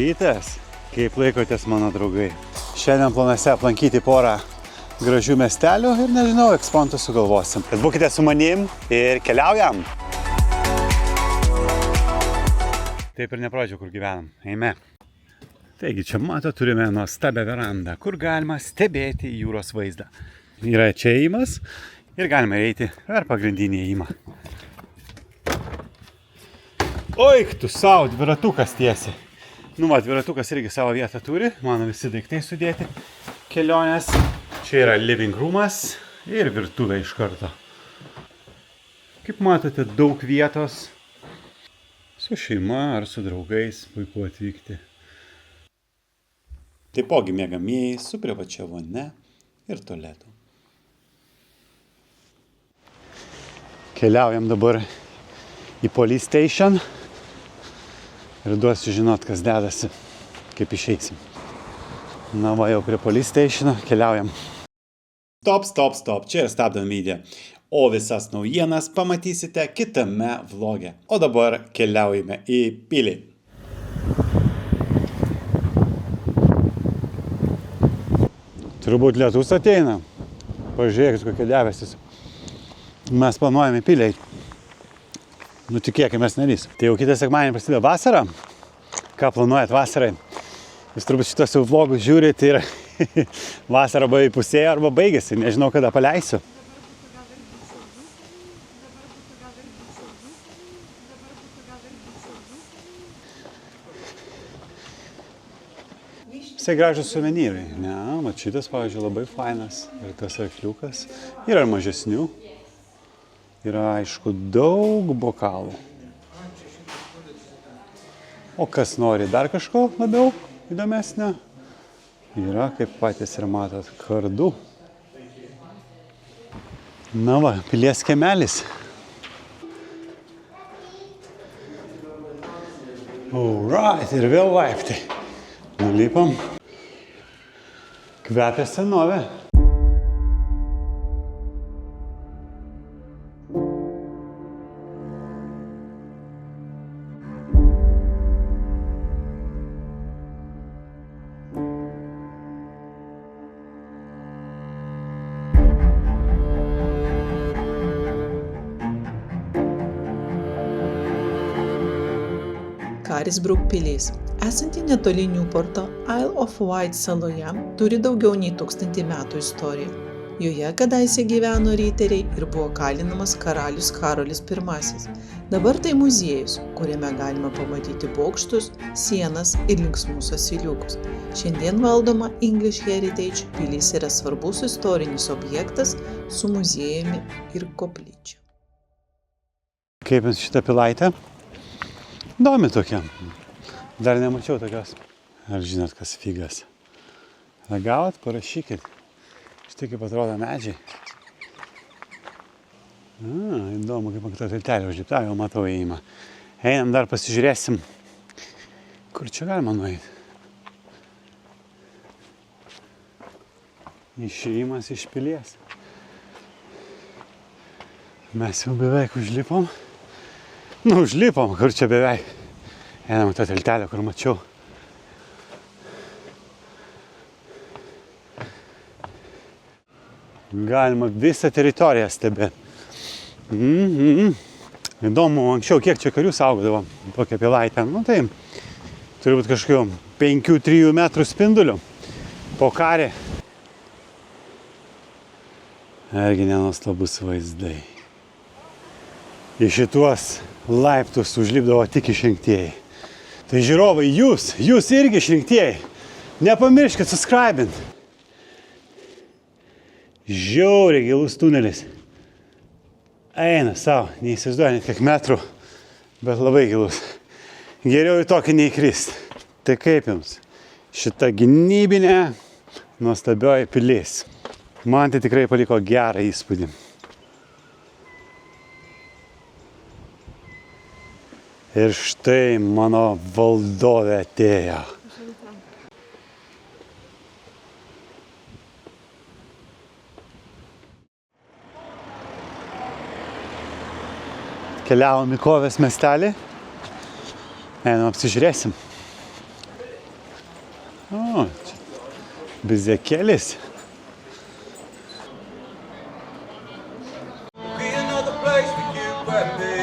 Rytas, kaip laikotės mano draugai? Šiandien planuose aplankyti porą gražių miestelių ir nežinau, ekspontų sugalvosim. Bet būkite su manim ir keliaujam! Taip ir nepradžiau, kur gyvenam. Eime. Taigi, čia mato, turime nuostabią verandą, kur galima stebėti jūros vaizdą. Yra čia įėjimas ir galima eiti per pagrindinį įėjimą. Oi, tu savo, dviratukas tiesiai. Nu, va, dviratukas irgi savo vietą turi, mano visi daiktai sudėti kelionės. Čia yra living roomas ir virtuvė iš karto. Kaip matote, daug vietos. Su šeima ar su draugais puiku atvykti. Taipogi miegamieji su privačia vonia ir tualetu. Keliaujam dabar į police station. Ir duosiu žinot, kas dedasi, kaip išeisim. Na va, jau prie police stationo keliaujam. Stop, čia ir stabdom video. O visas naujienas pamatysite kitame vloge. O dabar keliaujame į pilį. Turbūt lietus ateina. Pažiūrėkit, kokie debesis. Mes planuojame pilį. Nu, tikėkimės nerys. Tai jau kitą sekmadienį prasideda vasara. Ką planuojat vasarai? Jūs turbūt šitos jau vlogus žiūrit ir vasara arba įpusėjo arba baigėsi. Nežinau, kada paleisiu. Visai gražus suvenyrai. Ne, mat šitas, pavyzdžiui, labai fainas. Ir tas arkliukas. Yra ir mažesnių. Yra, aišku, daug bokalų. O kas nori dar kažko labiau įdomesnio, yra, kaip patys ir matot, kardų. Na va, pilies kiemelis. Alright, ir vėl laiptai. Nulipam. Kvepia senovė. Carisbrooke pilis, esanti netoli Newporto, Isle of Wight saloje, turi daugiau nei 1000 metų istoriją. Joje kadaise gyveno riteriai ir buvo kalinamas karalius Karolis I. Dabar tai muziejus, kuriame galima pamatyti bokštus, sienas ir linksmus asiliukus. Šiandien valdoma English Heritage pilis yra svarbus istorinis objektas su muziejumi ir koplyčia. Kaip jums šitą pilaitę? Įdomi tokia. Dar nemačiau tokios. Ar žinot, kas figas? Ragavot? Parašykit. Štai kaip atrodo medžiai. Įdomu, kaip ant to tiltelio užlipta, jau matau įėjimą. Einam dar pasižiūrėsim, kur čia galima nueiti. Išėjimas iš pilies. Mes jau beveik užlipom. Nu, užlipom, kur čia beveik. Einam tą tiltelę, kur mačiau. Galima visą teritoriją stebėti. Įdomu, anksčiau kiek čia karių saugodavo tokią pilaitę. Nu tai, turi būti kažkokiu 5-3 metrų spinduliu po karį. Argi nenuostabus vaizdai. Į šituos laiptus užlipdavo tik išrinktieji. Tai žiūrovai, jūs irgi išrinktieji. Nepamirškit subscribint. Žiauriai gilus tunelis. Eina savo, neįsivaizduoju net kiek metrų, bet labai gilus. Geriau į tokį neįkrist. Tai kaip jums? Šita gynybinė nuostabioji pilis. Man tai tikrai paliko gerą įspūdį. Ir štai mano valdovė atėjo. Keliavom į Kovės miestelį. Einam apsižiūrėsim. O, čia bizekėlis. Be another place for you and me.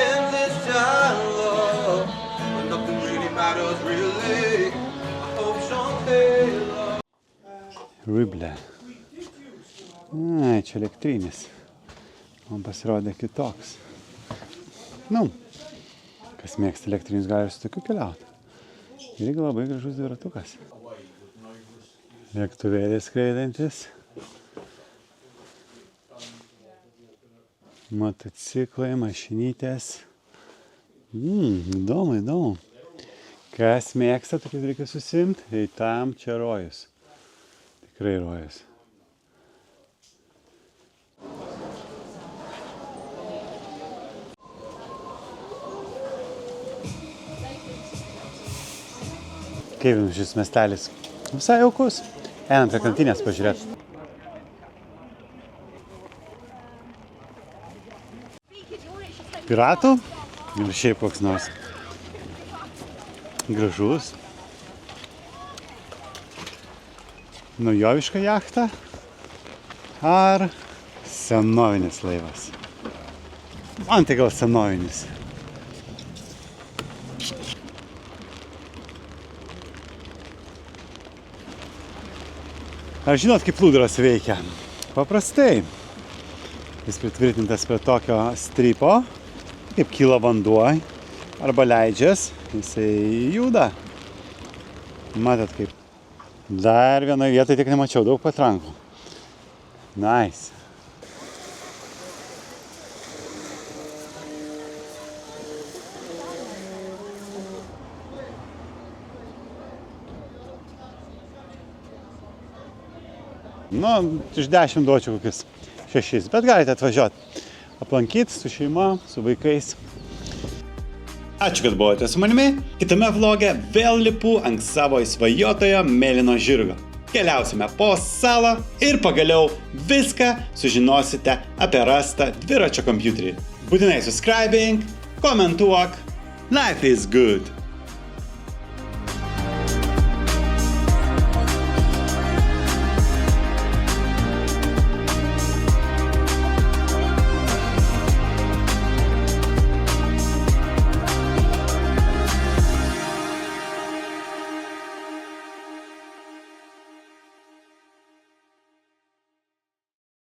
Endless time, love. But nothing really matters, really. I hope someday, love. Riblė. Ai, čia elektrinis. Man pasirodė kitoks. Nu, kas mėgsta elektrinius, gali ir su tokiu keliauti. Irgi labai gražus dviratukas. Lėktuvėlis skraidantis. Motociklai, mašinytės. Įdomu, įdomu. Kas mėgsta, tokius reikia susimti, tai tam čia rojus. Tikrai rojus. Kaip jums šis miestelis? Visai jaukus. Einam prie krantinės pažiūrėti. Piratų? Ir šiaip koks nors. Gražus. Naujoviška jachta. Ar senovinis laivas? Man tai gal senovinis. Ar žinot, kaip plūduras veikia? Paprastai. Jis pritvirtintas prie tokio strypo, kaip kyla vanduo, arba leidžias, jisai juda. Matot kaip. Dar vienoje vietoje tik nemačiau, daug patrankų. Nice. Nu, iš 10 duočiau kokius 6, bet galite atvažiuoti, aplankyti su šeima, su vaikais. Ačiū, kad buvote su manimi. Kitame vloge vėl lipu ant savo įsvajotojo mėlyno žirgo. Keliausime po salą ir pagaliau viską sužinosite apie rastą dviračio kompiuterį. Būtinai subscribing, komentuok. Life is good.